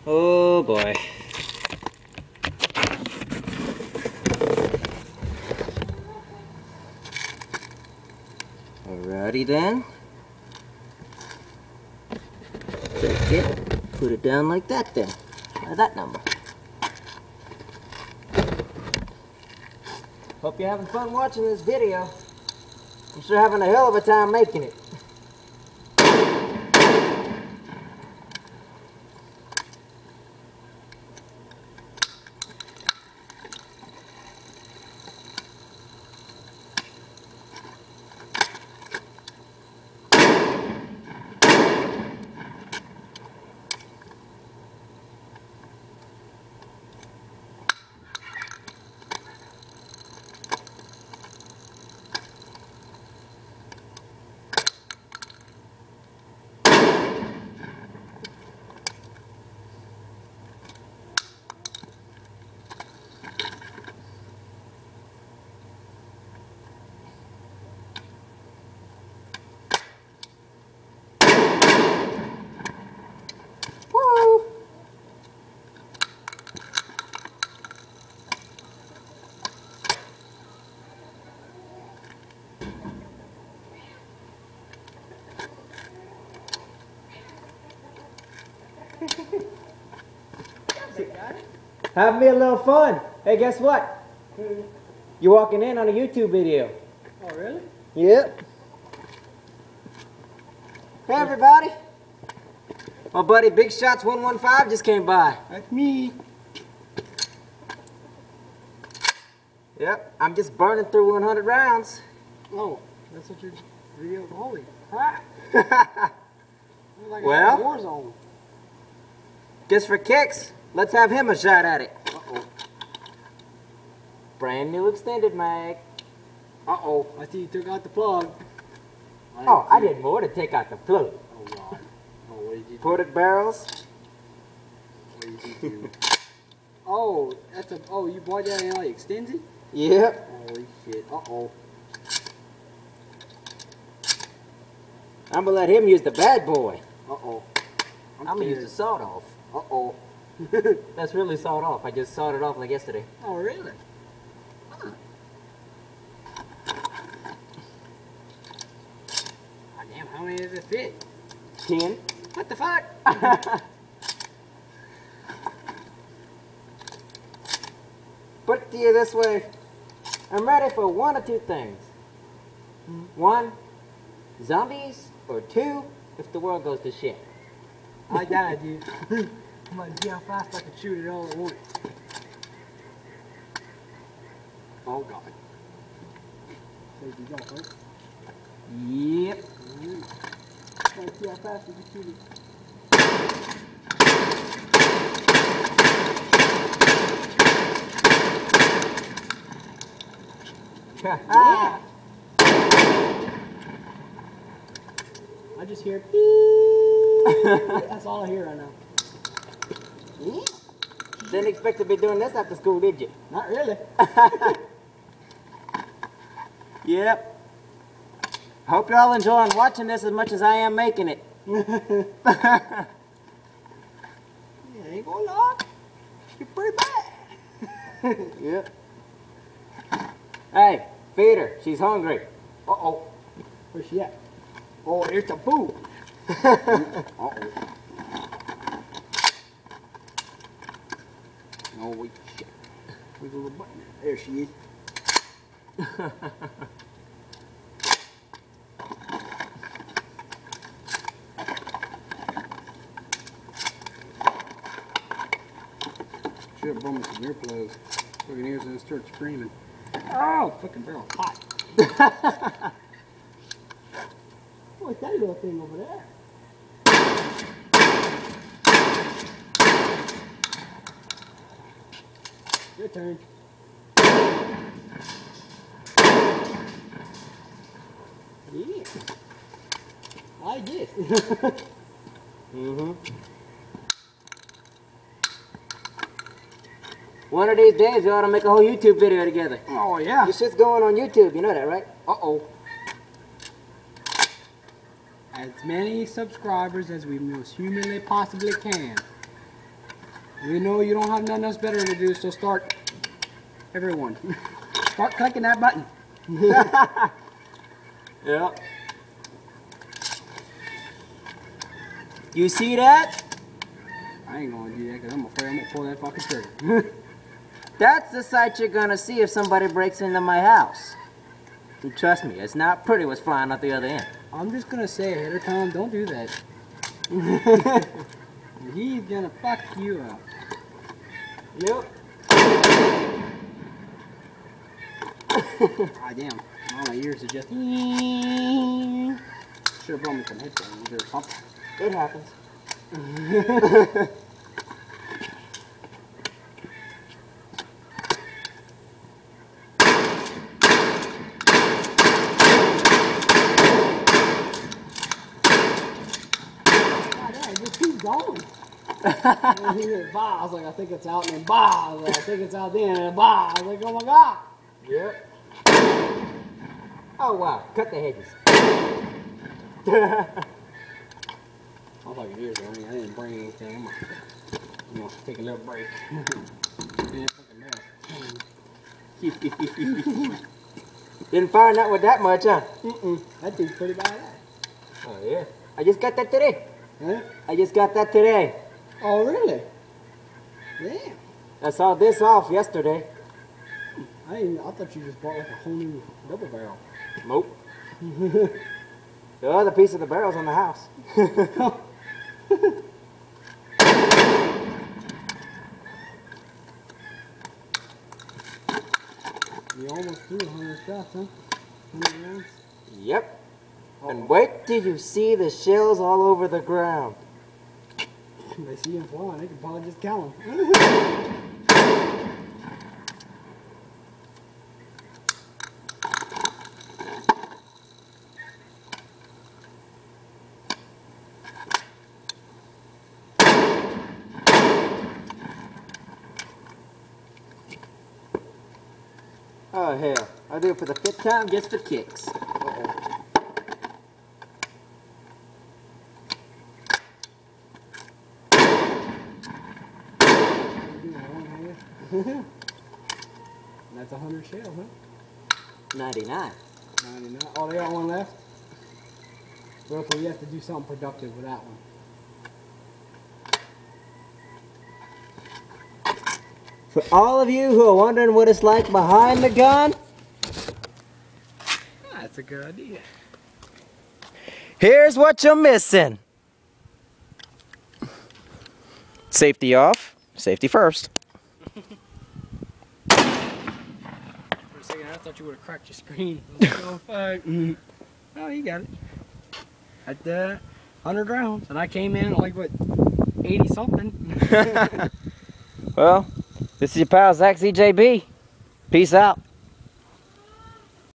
Oh boy. Alrighty then. Take it, put it down like that then. Try that number. Hope you're having fun watching this video. I'm sure having a hell of a time making it. Have me a little fun. Hey, guess what? You're walking in on a YouTube video. Oh, really? Yep. Hey, everybody. My buddy Big Shots 115 just came by. That's me. Yep, I'm just burning through 100 rounds. Oh, that's what your video. Holy crap! Like Well, a war zone. Just for kicks, let's have him a shot at it. Uh-oh. Brand new extended mag. Uh-oh. I see you took out the plug. I did more to take out the plug. Oh, God. Oh, what did you do? Ported barrels. What did you do? Oh, that's a. Oh, you bought that and like extends it? Yep. Holy shit. Uh-oh. I'm gonna let him use the bad boy. Uh-oh. I'm gonna use the sawed off. Uh-oh. That's really sawed off. I just sawed it off like yesterday. Oh, really? Huh. Oh, damn, how many does it fit? 10. What the fuck? Put it to you this way. I'm ready for one or two things. One, zombies, or two, if the world goes to shit. I like that idea. I'm gonna see how fast I can shoot it all at once. Oh, God. Safety off, right? Yep. Let's see how fast you can shoot it. Yeah. I just hear beep. That's all I hear right now. Didn't expect to be doing this after school, did you? Not really. Yep. Hope you're all enjoying watching this as much as I am making it. Yeah, ain't gonna lie. You're pretty bad. Yep. Hey, feed her. She's hungry. Uh-oh. Where's she at? Oh, it's a boo. Uh-oh. No, wait, shit. Wiggle the button. There she is. Should have bought me some earplugs. Fucking ears and start screaming. Oh, fucking barrel hot. What's that little thing over there? Your turn. Yeah. I did. Mm-hmm. One of these days, we ought to make a whole YouTube video together. Oh, yeah. This shit's going on YouTube, you know that, right? Uh-oh. As many subscribers as we most humanly possibly can. You know you don't have nothing else better to do, so start. Everyone, start clicking that button. Yeah. You see that? I ain't gonna do that because I'm afraid I'm gonna pull that fucking trigger. That's the sight you're gonna see if somebody breaks into my house. And trust me, it's not pretty what's flying out the other end. I'm just gonna say ahead of time, don't do that. He's gonna fuck you up. Yep. Ah, damn. All my ears are just. Should have brought me some headphones or something. It happens. Just keep going. And he went, bah. I was like, I think it's out, and then bah. I was like, I think it's out then, and then bah. I was like, oh my god. Yep. Oh wow, cut the hedges. I thought your ears were ringing. I didn't bring anything. I'm gonna take a little break. Yeah, fucking mess. Didn't find out with that much, huh? That thing's pretty badass. Oh yeah. I just got that today. Huh? I just got that today. Oh, really? Damn. I saw this off yesterday. I thought you just bought like a whole new double barrel. Nope. The other piece of the barrel's in the house. You almost threw 100 shots, huh? 100 rounds? Yep. And wait till you see the shells all over the ground. They see him flying, they can probably just count them. Oh hell. I'll do it for the 5th time just for kicks. That's 100 shells, huh? 99. 99. Oh, they got one left? Well, so we have to do something productive with that one. For all of you who are wondering what it's like behind the gun, That's a good idea. here's what you're missing. Safety off, safety first. For a second, I thought you would have cracked your screen. I was like, oh, fuck. Oh, you got it. At 100 rounds. And I came in at like, what, 80 something? Well, this is your pal Zach ZJB. Peace out.